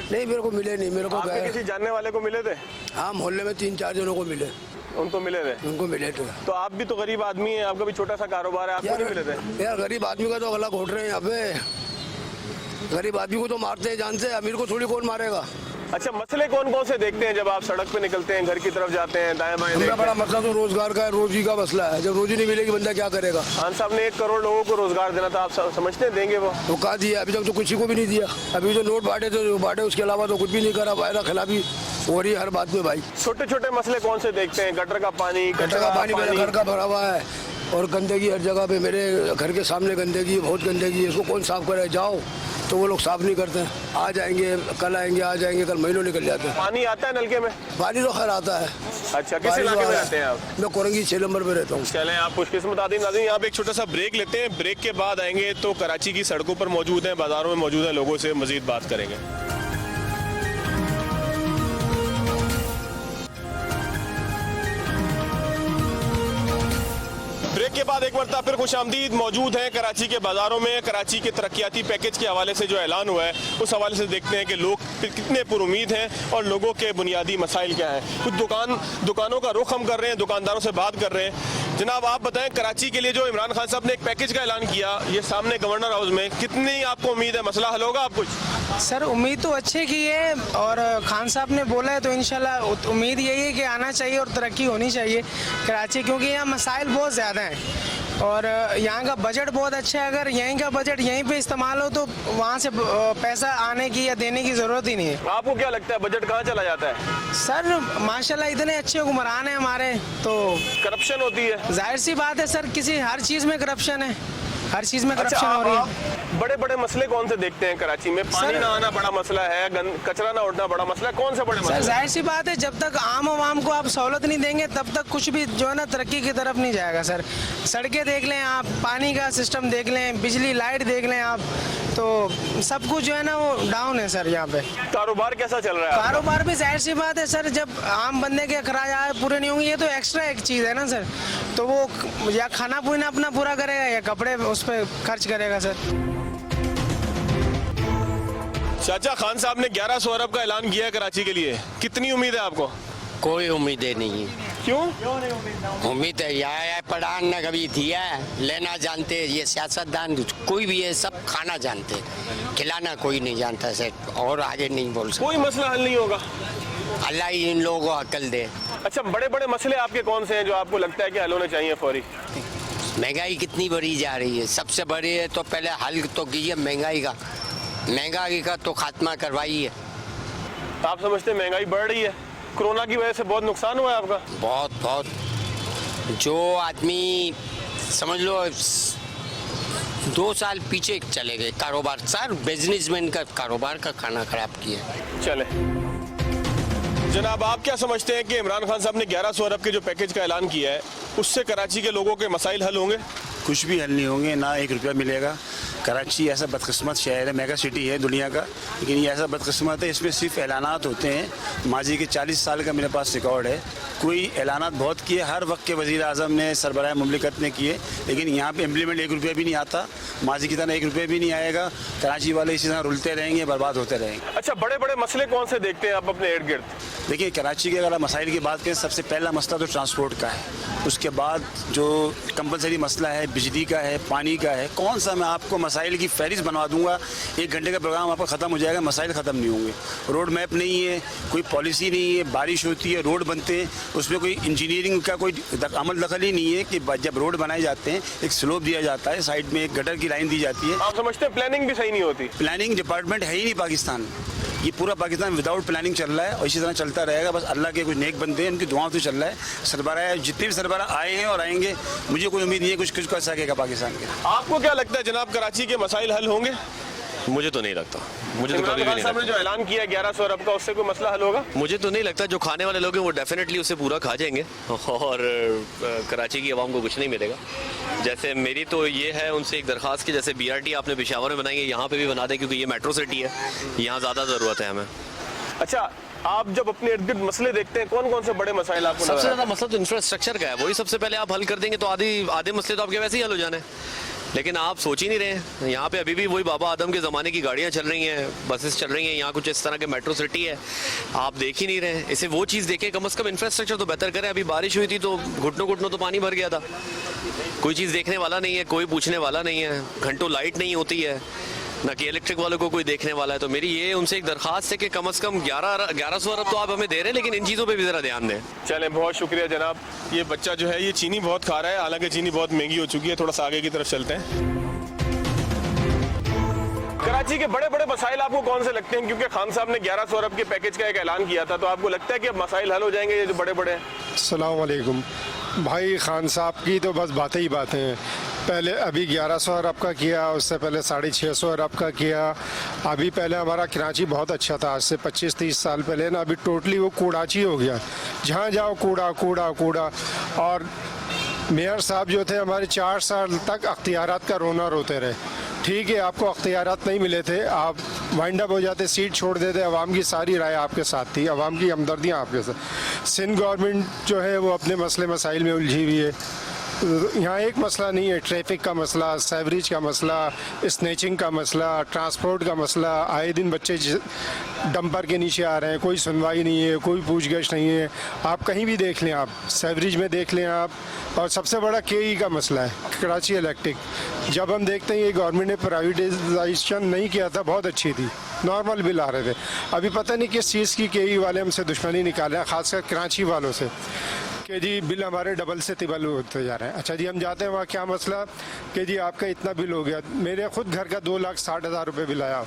नहीं मेरे को मिले नहीं, मेरे को किसी जानने वाले को मिले थे? हाँ मोहल्ले में 3-4 जनों को मिले। उनको मिले थे? उनको मिले थे। तो आप भी तो गरीब आदमी हैं, आपका भी छोटा सा कारोबार है, आपको नहीं मिले थे? यार गरीब आदमी का तो गला घोट रहे हैं यहाँ पे। गरीब आदमी को तो मारते हैं जान से, अमीर को थोड़ी कौन मारेगा। अच्छा, मसले कौन कौन से देखते हैं जब आप सड़क पे निकलते हैं, घर की तरफ जाते हैं, दाएं बाएं? हमारा बड़ा मसला तो रोजगार का है, रोजी का मसला है। जब रोजी नहीं मिलेगी बंदा क्या करेगा। खान साहब ने 1 करोड़ लोगों को रोजगार देना था, आप समझते हैं देंगे वो? तो कहा दिया, अभी तक तो किसी को भी नहीं दिया। अभी जो नोट बांटे तो बांटे, उसके अलावा तो कुछ भी नहीं करा। वायदा खिलाफी हो रही है हर बात में भाई। छोटे छोटे मसले कौन से देखते हैं? गटर का पानी मेरे घर का भरा हुआ है, और गंदगी हर जगह पे। मेरे घर के सामने गंदगी, बहुत गंदगी है, इसको कौन साफ करे? जाओ तो वो लोग साफ नहीं करते हैं। आ जाएंगे कल आएंगे, आ जाएंगे कल, महीनों निकल जाते हैं। पानी आता है नलके में? पानी तो खैर आता है। अच्छा, किस इलाके में रहते हैं आप? मैं कोरंगी 6 नंबर पे रहता हूँ। चलें, आप खुशकिस्मत आदमी। नाज़रीन, यहाँ पे एक छोटा सा ब्रेक लेते हैं, ब्रेक के बाद आएंगे तो कराची की सड़कों पर मौजूद हैं, बाजारों में मौजूद हैं लोगों से मजीद बात करेंगे। ब्रेक के बाद एक मरतबा फिर खुशामदीद मौजूद हैं कराची के बाज़ारों में। कराची के तरक्याती पैकेज के हवाले से जो ऐलान हुआ है उस हवाले से देखते हैं कि लोग कितने पुरुमीद हैं और लोगों के बुनियादी मसाइल क्या हैं। कुछ दुकानों का रुख हम कर रहे हैं, दुकानदारों से बात कर रहे हैं। जनाब आप बताएं, कराची के लिए जो इमरान खान साहब ने एक पैकेज का ऐलान किया, ये सामने गवर्नर हाउस में, कितनी आपको उम्मीद है मसला हल होगा? आप कुछ सर उम्मीद तो अच्छे की है, और खान साहब ने बोला है तो इंशाल्लाह उम्मीद यही है कि आना चाहिए और तरक्की होनी चाहिए कराची, क्योंकि यहाँ मसाइल बहुत ज़्यादा हैं और यहाँ का बजट बहुत अच्छा है। अगर यहीं का बजट यहीं पे इस्तेमाल हो तो वहाँ से पैसा आने की या देने की ज़रूरत ही नहीं है। आपको क्या लगता है बजट कहाँ चला जाता है? सर माशाल्लाह इतने अच्छे हुक्मरान हैं हमारे, तो करप्शन होती है? जाहिर सी बात है सर, हर चीज़ में करप्शन है, हर चीज़ में करप्शन हो रही है। बड़े बड़े मसले कौन से देखते हैं कराची में? पानी ना आना बड़ा मसला है, कचरा ना उठना बड़ा मसला है, कौन से बड़े मसले? जाहिर सी बात है, जब तक आम आवाम को आप सहूलत नहीं देंगे तब तक कुछ भी जो है ना तरक्की की तरफ नहीं जाएगा सर। सड़कें देख लें आप, पानी का सिस्टम देख लें, बिजली लाइट देख लें आप, तो सब कुछ जो है ना वो डाउन है सर यहाँ पे। कारोबार कैसा चल रहा है? कारोबार भी जाहिर सी बात है सर, जब आम बंदे के किराया पूरे नहीं होंगे, ये तो एक्स्ट्रा एक चीज़ है ना सर, तो वो या खाना पीना अपना पूरा करेगा या कपड़े उस पर खर्च करेगा सर। चाचा, खान साहब ने 1100 अरब का ऐलान किया है कराची के लिए, कितनी उम्मीद है आपको? कोई उम्मीदें नहीं है। क्यों? उम्मीद है यह पढ़ान न कभी दिया है, लेना जानते, ये सियासतदान कोई भी है सब खाना जानते, खिलाना कोई नहीं जानता सर, और आगे नहीं बोल सकते। कोई मसला हल नहीं होगा? अल्लाह ही इन लोगों को अकल दे। अच्छा, बड़े बड़े मसले आपके कौन से हैं जो आपको लगता है कि हल होने चाहिए फौरी? महंगाई कितनी बढ़ी जा रही है, सबसे बड़ी है तो पहले हल तो कीजिए महंगाई का तो खात्मा करवाइए। आप समझते हैं महंगाई बढ़ रही है? कोरोना की वजह से बहुत नुकसान हुआ है आपका? बहुत। जो आदमी समझ लो 2 साल पीछे चले गए कारोबार सर, बिजनेसमैन का कारोबार का खाना खराब किया। चले जनाब, आप क्या समझते हैं कि इमरान खान साहब ने 1100 अरब के जो पैकेज का ऐलान किया है उससे कराची के लोगों के मसाइल हल होंगे? कुछ भी हल नहीं होंगे, ना 1 रुपया मिलेगा। कराची ऐसा बदकिस्मत शहर है, मेगा सिटी है दुनिया का, लेकिन ये ऐसा बदकिस्मत है, इसमें सिर्फ ऐलानात होते हैं। माजी के 40 साल का मेरे पास रिकॉर्ड है, कोई ऐलानात बहुत किए, हर वक्त के वज़ीर आज़म ने, सरबराह मुमलिकत ने किए, लेकिन यहाँ पे इम्प्लीमेंट 1 रुपया भी नहीं आता। माजी की तरह 1 रुपया भी नहीं आएगा। कराची वाले इसी तरह रुलते रहेंगे, बर्बाद होते रहेंगे। अच्छा, बड़े बड़े मसले कौन से देखते हैं आप अपने इर्द गिर्द? देखिए, कराची के अगर आप मसाइल की बात करें, सबसे पहला मसला तो ट्रांसपोर्ट का है, उसके बाद जो कंपलसरी मसला है बिजली का है, पानी का है। कौन सा मैं आपको मसाइल की फहरिस्त बनवा दूंगा, 1 घंटे का प्रोग्राम आपका ख़त्म हो जाएगा, मसाइल ख़त्म नहीं होंगे। रोड मैप नहीं है, कोई पॉलिसी नहीं है, बारिश होती है रोड बनते हैं, उसमें कोई इंजीनियरिंग का कोई अमल दखल ही नहीं है कि जब रोड बनाए जाते हैं एक स्लोप दिया जाता है, साइड में एक गटर की लाइन दी जाती है। आप समझते हैं प्लानिंग भी सही नहीं होती? प्लानिंग डिपार्टमेंट है ही नहीं पाकिस्तान, ये पूरा पाकिस्तान विदाउट प्लानिंग चल रहा है और इसी तरह चलता रहेगा। बस अल्लाह के कुछ नेक बंदे हैं, उनकी दुआओं से चल रहा है। सरबराह जितने भी सरबराह आए हैं और आएंगे, मुझे कोई उम्मीद नहीं है कुछ कर सकेगा पाकिस्तान के। आपको क्या लगता है जनाब, कराची के मसाइल हल होंगे? मुझे तो नहीं लगता। मुझे तो कभी भी नहीं लगता। जो ऐलान किया 1100 अरब का, उससे कोई मसला हल होगा? मुझे तो नहीं लगता। जो खाने वाले लोग हैं वो डेफिनेटली उसे पूरा खा जाएंगे और कराची की आवाम को कुछ नहीं मिलेगा। जैसे मेरी तो ये है उनसे एक दरख्वास्त की, जैसे BRT आपने पेशावर में बनाई है, यहाँ पे भी बना दें, क्योंकि ये मेट्रो सिटी है, यहाँ ज़्यादा ज़रूरत है हमें। अच्छा, आप जब अपने इर्द गिर्द मसले देखते हैं, कौन कौन से बड़े मसाइल आपको सबसे नजर ज्यादा आते हैं? मसला तो इंफ्रास्ट्रक्चर का है, वही सबसे पहले आप हल कर देंगे तो आधे मसले तो आपके वैसे ही हल हो जाने। लेकिन आप सोच ही नहीं रहे। यहाँ पे अभी भी वही बाबा आदम के ज़माने की गाड़ियाँ चल रही हैं, बसेस चल रही हैं, यहाँ कुछ इस तरह के मेट्रो सिटी है, आप देख ही नहीं रहे। इसे वो चीज़ देखें, कम से कम इंफ्रास्ट्रक्चर तो बेहतर करें। अभी बारिश हुई थी तो घुटनों घुटनों तो पानी भर गया था। कोई चीज़ देखने वाला नहीं है, कोई पूछने वाला नहीं है, घंटों लाइट नहीं होती है, ना कि इलेक्ट्रिक वालों को कोई देखने वाला है। तो मेरी ये उनसे एक दरखास्त है कि कम से कम 1100 अरब तो आप हमें दे रहे हैं, लेकिन इन चीज़ों पे भी ज़रा ध्यान दें। चलें, बहुत शुक्रिया जनाब। ये बच्चा जो है ये चीनी बहुत खा रहा है, हालांकि चीनी बहुत महंगी हो चुकी है। थोड़ा सा आगे की तरफ चलते हैं। कराची के बड़े बड़े मसाइल आपको कौन से लगते हैं? क्योंकि खान साहब ने 1100 अरब के पैकेज का एक ऐलान किया था, तो आपको लगता है कि अब मसाइल हल हो जाएंगे ये जो बड़े बड़े हैं? अस्सलाम वालेकुम भाई, खान साहब की तो बस बातें ही बातें हैं। पहले अभी 1100 अरब का किया, उससे पहले 650 अरब का किया। अभी पहले हमारा कराची बहुत अच्छा था, आज से 25-30 साल पहले ना। अभी टोटली वो कूड़ाची हो गया, जहाँ जाओ कूड़ा कूड़ा कूड़ा। और मेयर साहब जो थे हमारे 4 साल तक अख्तियारात का रोना रोते रहे। ठीक है, आपको अख्तियारात नहीं मिले थे, आप वाइंड अप हो जाते, सीट छोड़ देते, अवाम की सारी राय आपके साथ थी, अवाम की हमदर्दियाँ आपके साथ। सिंध गवर्नमेंट जो है वो अपने मसले मसाइल में उलझी हुई है। यहाँ एक मसला नहीं है, ट्रैफिक का मसला, सेवरेज का मसला, स्नैचिंग का मसला, ट्रांसपोर्ट का मसला। आए दिन बच्चे डंपर के नीचे आ रहे हैं, कोई सुनवाई नहीं है, कोई पूछगछ नहीं है। आप कहीं भी देख लें, आप सेवरेज में देख लें आप। और सबसे बड़ा केई का मसला है, कराची इलेक्ट्रिक। जब हम देखते हैं ये गवर्नमेंट ने प्राइवेटाइजेशन नहीं किया था, बहुत अच्छी थी, नॉर्मल बिल आ रहे थे। अभी पता नहीं किस चीज़ की केई वाले हमसे दुश्मनी निकाल रहे हैं, खासकर कराची वालों से, कि जी बिल हमारे डबल से तिबल होते जा रहे हैं। अच्छा जी, हम जाते हैं वहाँ, क्या मसला कि जी आपका इतना बिल हो गया। मेरे खुद घर का 2,60,000 रुपये बिल आया।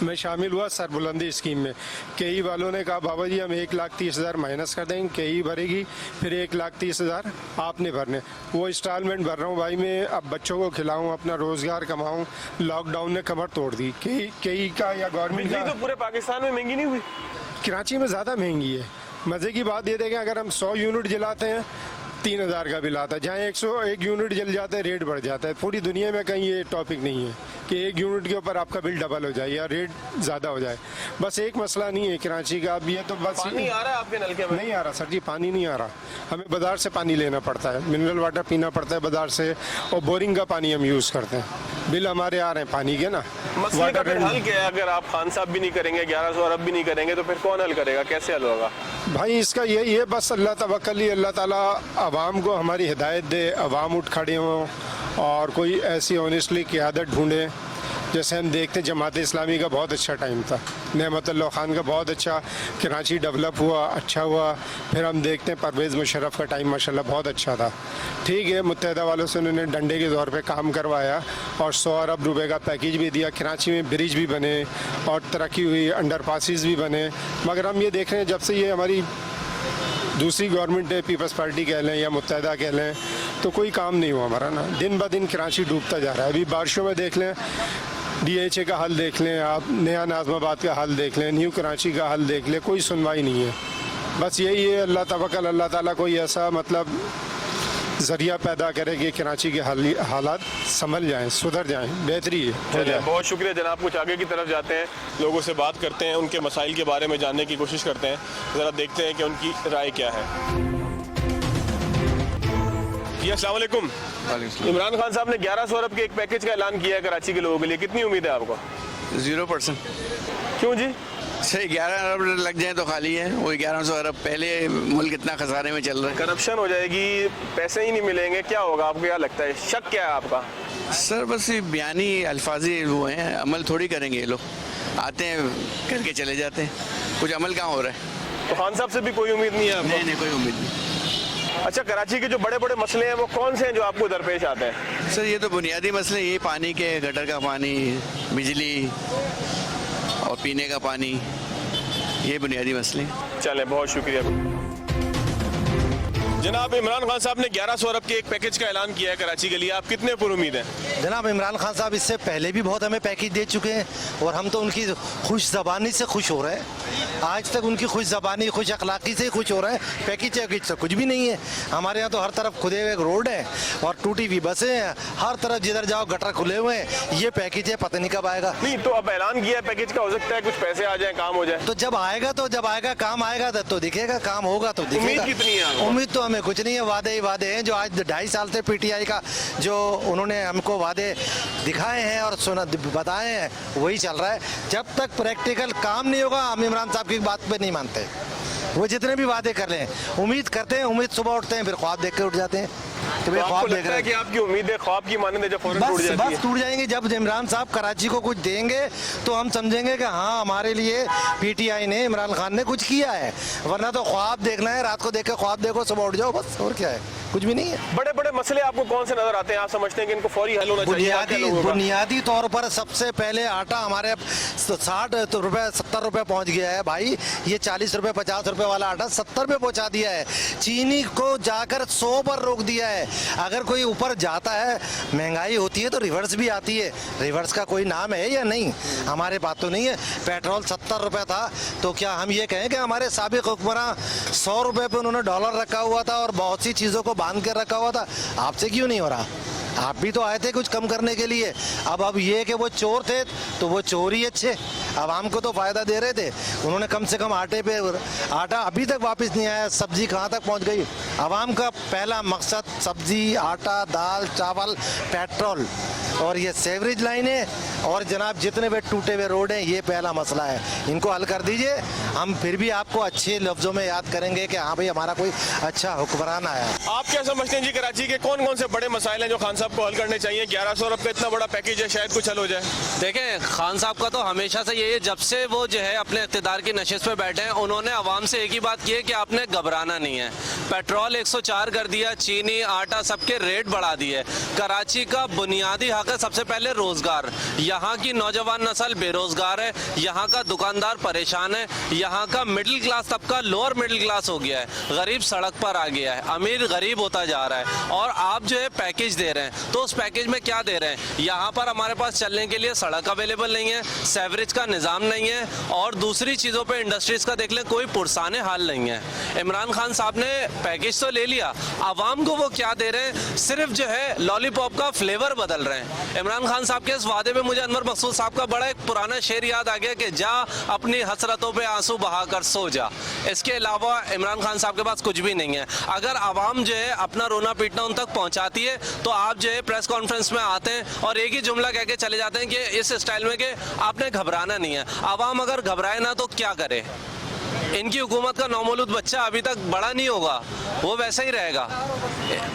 मैं शामिल हुआ सरबुलंदी स्कीम में। केई वालों ने कहा बाबा जी हम 1,30,000 माइनस कर देंगे, केई भरेगी, फिर 1,30,000 आपने भरने। वो इंस्टॉलमेंट भर रहा हूँ भाई मैं, अब बच्चों को खिलाऊँ, अपना रोज़गार कमाऊँ। लॉकडाउन ने कमर तोड़ दी। केई का या गवर्नमेंट का। तो पूरे पाकिस्तान में महंगी नहीं हुई? कराची में ज़्यादा महंगी है। मज़े की बात ये देखें, अगर हम 100 यूनिट जलाते हैं 3,000 का बिल आता है, जहाँ 101 यूनिट जल जाते हैं रेट बढ़ जाता है। पूरी दुनिया में कहीं ये टॉपिक नहीं है कि 1 यूनिट के ऊपर आपका बिल डबल हो जाए या रेट ज़्यादा हो जाए। बस एक मसला नहीं है कराची का, अब ये तो बस पानी आ रहा है आपके नलके में? नहीं आ रहा सर जी, पानी नहीं आ रहा। हमें बाजार से पानी लेना पड़ता है, मिनरल वाटर पीना पड़ता है बाजार से, और बोरिंग का पानी हम यूज़ करते हैं। बिल हमारे आ रहे हैं पानी के ना। मसले का फिर हल क्या है? अगर आप खान साहब भी नहीं करेंगे, 1100 अरब भी नहीं करेंगे, तो फिर कौन हल करेगा? कैसे हल होगा? भाई इसका यही है, बस अल्लाह तवक्कल, अल्लाह ताला आवाम को हमारी हिदायत दे, आवाम उठ खड़े हों और कोई ऐसी ऑनेस्टली क़यादत ढूंढे। जैसे हम देखते हैं जमात इस्लामी का बहुत अच्छा टाइम था, नेमतुल्लाह खान का बहुत अच्छा, कराची डेवलप हुआ, अच्छा हुआ। फिर हम देखते हैं परवेज़ मुशर्रफ का टाइम माशाल्लाह बहुत अच्छा था। ठीक है, मुत्तहिदा वालों से उन्होंने डंडे के तौर पे काम करवाया और 100 अरब रुपए का पैकेज भी दिया। कराची में ब्रिज भी बने और तरक्की हुई, अंडर पासिस भी बने। मगर हम ये देख रहे हैं जब से ये हमारी दूसरी गवर्नमेंट है, पीपल्स पार्टी कह लें या मुत्तहिदा कह लें, तो कोई काम नहीं हुआ हमारा ना। दिन ब दिन कराची डूबता जा रहा है। अभी बारिशों में देख लें, DHA का हाल देख लें आप, नया नाज़माबाद का हाल देख लें, न्यू कराची का हाल देख लें, कोई सुनवाई नहीं है। बस यही है, अल्लाह तवक्कल, अल्लाह ताला कोई ऐसा मतलब ज़रिया पैदा करे कि कराची के हालात संभल जाएं, सुधर जाएं, बेहतरी हो जाए। बहुत शुक्रिया जनाब। कुछ आगे की तरफ जाते हैं, लोगों से बात करते हैं, उनके मसाइल के बारे में जानने की कोशिश करते हैं। ज़रा देखते हैं कि उनकी राय क्या है। जी अस्सलाम वालेकुम। इमरान खान साहब ने 1100 अरब के एक पैकेज का ऐलान किया है कराची के लोगों के लिए, कितनी उम्मीद है आपको? 0%। क्यों जी? सही 11 अरब लग जाए तो खाली है, वो 1100 अरब। पहले मुल्क इतना खसारे में चल रहा है, करप्शन हो जाएगी, पैसे ही नहीं मिलेंगे, क्या होगा? आपको क्या लगता है, शक क्या है आपका? सर बस ये बयानी अल्फाजी वो हैं, अमल थोड़ी करेंगे ये लोग। आते हैं करके चले जाते हैं, कुछ अमल कहाँ हो रहा है। तो खान साहब से भी कोई उम्मीद नहीं है आपको? नहीं, कोई उम्मीद नहीं। अच्छा, कराची के जो बड़े बड़े मसले हैं वो कौन से हैं जो आपको दरपेश आते हैं? सर ये तो बुनियादी मसले, ये पानी के, गटर का पानी, बिजली और पीने का पानी, ये बुनियादी मसले। चलें, बहुत शुक्रिया जनाब। इमरान खान साहब ने 1100 अरब के एक पैकेज का ऐलान किया है कराची के लिए, आप कितने पुरुमीद हैं? जनाब इमरान खान साहब इससे पहले भी बहुत हमें पैकेज दे चुके हैं और हम तो उनकी खुश ज़बानी से खुश हो रहे हैं। आज तक उनकी खुश ज़बानी खुश अखलाकी से ही खुश हो रहे हैं। पैकेज वैकेज से कुछ भी नहीं है। हमारे यहाँ तो हर तरफ खुदे हुए रोड है और टूटी हुई बसें हैं, हर तरफ जिधर जाओ गटर खुले हुए हैं। ये पैकेज है, पता नहीं कब आएगा। नहीं तो अब ऐलान किया है पैकेज का, हो सकता है कुछ पैसे आ जाए, काम हो जाए। तो जब आएगा काम आएगा तो दिखेगा, काम होगा तो दिखेगा। उम्मीद कितनी है? उम्मीद तो हमें कुछ नहीं है, वादे ही वादे हैं। जो आज 2.5 साल से पीटीआई का जो उन्होंने हमको वादे दिखाए हैं और बताए हैं वही चल रहा है। जब तक प्रैक्टिकल काम नहीं होगा हम इमरान साहब की बात पे नहीं मानते। वो जितने भी वादे कर लें, उम्मीद करते हैं, उम्मीद सुबह उठते हैं फिर ख्वाब देख के उठ जाते हैं। तो आपको लगता है कि आपकी उम्मीदें ख्वाब की मानंद जब फौरन टूट जाती है? बस टूट जाएंगे। जब इमरान साहब कराची को कुछ देंगे तो हम समझेंगे कि हाँ हमारे लिए पीटीआई ने, इमरान खान ने कुछ किया है। वरना तो ख्वाब देखना है, रात को देख के ख्वाब देखो, सुबह उठ जाओ, बस और क्या है, कुछ भी नहीं है। बड़े बड़े मसले आपको कौन से नजर आते हैं, आप समझते हैं कि इनको फौरी हल होना चाहिए? बुनियादी तौर पर सबसे पहले आटा हमारे 60 रुपए 70 रुपए पहुंच गया है भाई। ये 40 रुपए 50 रुपए वाला आटा 70 पे पहुंचा दिया है। चीनी को जाकर 100 पर रोक दिया है। अगर कोई ऊपर जाता है, महंगाई होती है तो रिवर्स भी आती है। रिवर्स का कोई नाम है या नहीं? हमारे पास तो नहीं है। पेट्रोल 70 रुपए था तो क्या हम ये कहें कि हमारे साबिक हुक्मरान 100 रुपए पे उन्होंने डॉलर रखा हुआ था और बहुत सी चीज़ों को बांध के रखा हुआ था? आपसे क्यों नहीं हो रहा? आप भी तो आए थे कुछ कम करने के लिए। अब ये कि वो चोर थे तो वो चोर ही अच्छे, आवाम को तो फायदा दे रहे थे। उन्होंने कम से कम आटा अभी तक वापस नहीं आया। सब्जी कहाँ तक पहुँच गई? आवाम का पहला मकसद सब्जी, आटा, दाल, चावल, पेट्रोल और ये सेवरेज लाइनें और जनाब जितने भी टूटे हुए रोड हैं, ये पहला मसला है। इनको हल कर दीजिए, हम फिर भी आपको अच्छे लफ्जों में याद करेंगे कि हाँ भाई हमारा कोई अच्छा हुक्मरान आया। आप क्या समझते हैं जी, कराची के कौन कौन से बड़े मसाइल हैं जो खान साहब को हल करने चाहिए? 1100 अरब का इतना बड़ा पैकेज है, शायद कुछ हल हो जाए। देखें, खान साहब का तो हमेशा से यही है, जब से वो जो है अपने इक़्तिदार की नशिस्त पे बैठे हैं, उन्होंने आवाम से एक ही बात की है कि आपने घबराना नहीं है। पेट्रोल 104 कर दिया, चीनी, आटा सबके रेट बढ़ा दिए। कराची का बुनियादी हक है सबसे पहले रोजगार। यहाँ की नौजवान नस्ल बेरोजगार है, यहाँ का दुकानदार परेशान है, यहाँ का मिडिल क्लास तबका लोअर मिडिल क्लास हो गया है, गरीब सड़क पर आ गया है, अमीर गरीब होता जा रहा है। और आप जो है पैकेज दे रहे हैं तो उस पैकेज में क्या दे रहे हैं? यहाँ पर हमारे पास चलने के लिए सड़क अवेलेबल नहीं है, सेवरेज का निज़ाम नहीं है और दूसरी चीज़ों पे इंडस्ट्रीज का देख लें, कोई पुरसाने हाल नहीं है। इमरान खान साहब ने पैकेज तो ले लिया, आवाम को वो क्या दे रहे हैं? सिर्फ जो है लॉलीपॉप का फ्लेवर बदल रहे हैं। इमरान खान साहब के इस वादे में मुझे अनवर मकसूद साहब का बड़ा एक पुराना शेर याद आ गया कि जा अपनी हसरतों पे आंसू बहाकर सो जा। इसके अलावा इमरान खान साहब के पास कुछ भी नहीं है। अगर आवाम जो है अपना रोना पीटना उन तक पहुंचाती है तो आप जो है प्रेस कॉन्फ्रेंस में आते हैं और एक ही जुमला कह के चले जाते हैं कि इस स्टाइल में कि आपने घबराना नहीं है। आवाम अगर घबराए ना तो क्या करे? इनकी हुकूमत का नौमौलूद बच्चा अभी तक बड़ा नहीं होगा, वो वैसा ही रहेगा।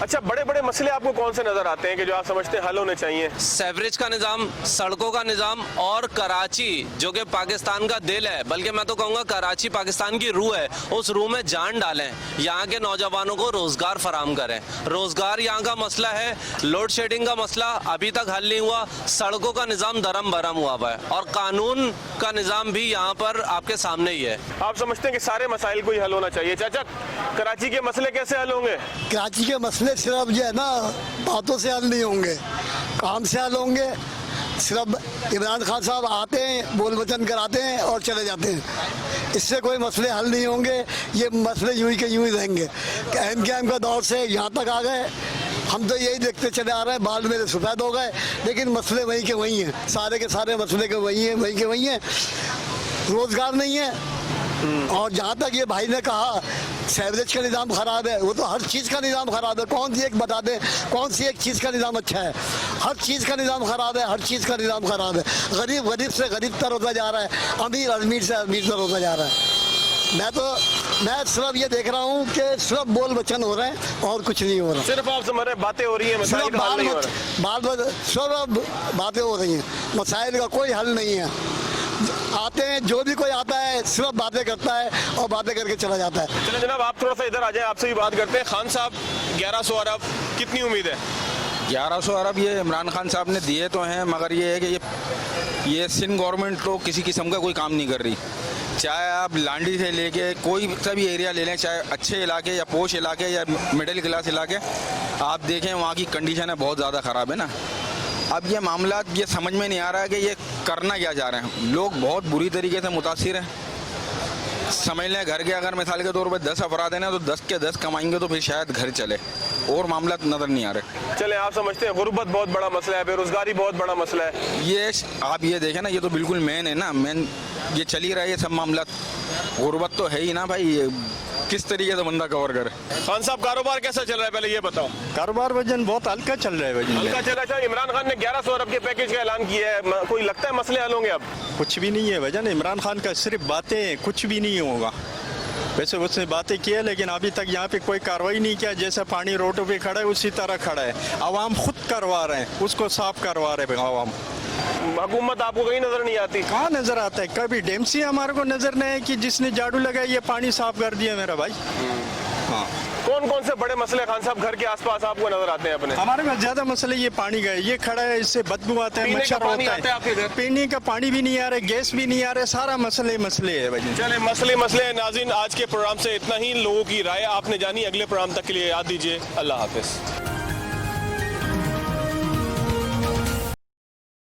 अच्छा, बड़े बड़े मसले आपको कौन से नजर आते हैं कि जो आप समझते हैं हल होने चाहिए? सेवरेज का निज़ाम, सड़कों का निज़ाम और कराची जो कि पाकिस्तान का दिल है, बल्कि मैं तो कहूँगा कराची पाकिस्तान की रूह है, उस रूह में जान डालें। यहाँ के नौजवानों को रोज़गार फराम करें। रोज़गार यहाँ का मसला है, लोड शेडिंग का मसला अभी तक हल नहीं हुआ, सड़कों का निज़ाम दरम बरम हुआ है और कानून का निज़ाम भी यहाँ पर आपके सामने ही है। आप समझते हैं कि सारे मसाइल को ही हल होना चाहिए? चाचा, कराची के मसले कैसे हल होंगे? कराची के मसले सिर्फ जो है ना बातों से हल नहीं होंगे, काम से हल होंगे। सिर्फ इमरान खान साहब आते हैं, बोल वचन कराते हैं और चले जाते हैं, इससे कोई मसले हल नहीं होंगे। ये मसले यूं ही के यूं ही रहेंगे। एम का दौर से यहाँ तक आ गए, हम तो यही देखते चले आ रहे हैं, बाल मेरे सफ़ेद हो गए, लेकिन मसले वहीं के वहीं हैं, सारे के सारे मसले के वहीं हैं, वहीं के वहीं हैं। रोज़गार नहीं है। और जहाँ तक ये भाई ने कहा सेवरेज का निज़ाम ख़राब है, वो तो हर चीज़ का निज़ाम ख़राब है। कौन सी एक बता दें, कौन सी एक चीज़ का निज़ाम अच्छा है? हर चीज़ का निज़ाम ख़राब है, हर चीज़ का निज़ाम ख़राब है। गरीब गरीब से गरीब तर होता जा रहा है, अमीर अमीर से अमीर तर होता जा रहा है। मैं सिर्फ ये देख रहा हूँ कि सिर्फ बोल वचन हो रहे हैं और कुछ नहीं हो रहा। सिर्फ आप समझ रहे बातें हो रही है, मसाइल का हल नहीं हो रहा। सिर्फ बातें हो रही हैं, मसाइल का कोई हल नहीं है। आते हैं, जो भी कोई आता है सिर्फ बातें करता है और बातें करके चला जाता है। चलिए जनाब, आप थोड़ा सा इधर आ जाए, आपसे भी बात करते हैं। खान साहब 1100 अरब कितनी उम्मीद है? 1100 अरब ये इमरान खान साहब ने दिए तो हैं, मगर ये है कि ये सिंध गवर्नमेंट तो किसी किस्म का कोई काम नहीं कर रही। चाहे आप लांडी से लेके कोई सा भी एरिया ले लें, चाहे अच्छे इलाके या पोश इलाके या मिडिल क्लास इलाके, आप देखें वहाँ की कंडीशन है बहुत ज़्यादा ख़राब है ना। अब ये मामला ये समझ में नहीं आ रहा है कि ये करना क्या चाह रहे हैं। लोग बहुत बुरी तरीके से मुतासिर हैं। समझ लें घर के अगर मिसाल के तौर पर 10 अफराद हैं ना तो 10 के 10 कमाएंगे तो फिर शायद घर चले, और मामला नज़र नहीं आ रहे। चले आप समझते हैं गुर्बत बहुत बड़ा मसला है, बेरोजगारी बहुत बड़ा मसला है। ये आप ये देखें ना, ये तो बिल्कुल मेन है ना, मेन ये चल ही रहा है ये सब मामला। गुर्बत तो है ही ना भाई, ये किस तरीके से बंदा कवर करे। खान साहब कारोबार कैसा चल रहा है पहले ये बताओ। कारोबार वजन बहुत हल्का चल रहा है वजन। हल्का चल रहा है। इमरान खान ने 1100 अरब के पैकेज का ऐलान किया है, कोई लगता है मसले हल होंगे अब? कुछ भी नहीं है वजन, इमरान खान का सिर्फ बातें हैं, कुछ भी नहीं होगा। वैसे उसने बातें की है लेकिन अभी तक यहाँ पे कोई कार्रवाई नहीं किया। जैसा पानी रोडों पे खड़ा है उसी तरह खड़ा है, आवाम खुद करवा रहे हैं, उसको साफ करवा रहे हैं आवाम। हुकूमत आपको कहीं नजर नहीं आती? कहाँ नजर आता है? कभी डेमसी हमारे को नजर नहीं है कि जिसने झाड़ू लगाया ये पानी साफ कर दिया मेरा भाई। हाँ, कौन कौन से बड़े मसले खान साहब घर के आसपास आपको नजर आते हैं अपने? हमारे पास ज्यादा मसले ये पानी का है, ये खड़ा है, इससे बदबू आता है, मच्छर होता है। पीने का पानी भी नहीं आ रहा, गैस भी नहीं आ रहा, सारा मसले है भाई। चले मसले नाज़रीन, आज के प्रोग्राम से इतना ही। लोगों की राय आपने जानी, अगले प्रोग्राम तक के लिए याद दीजिए। अल्लाह हाफिज।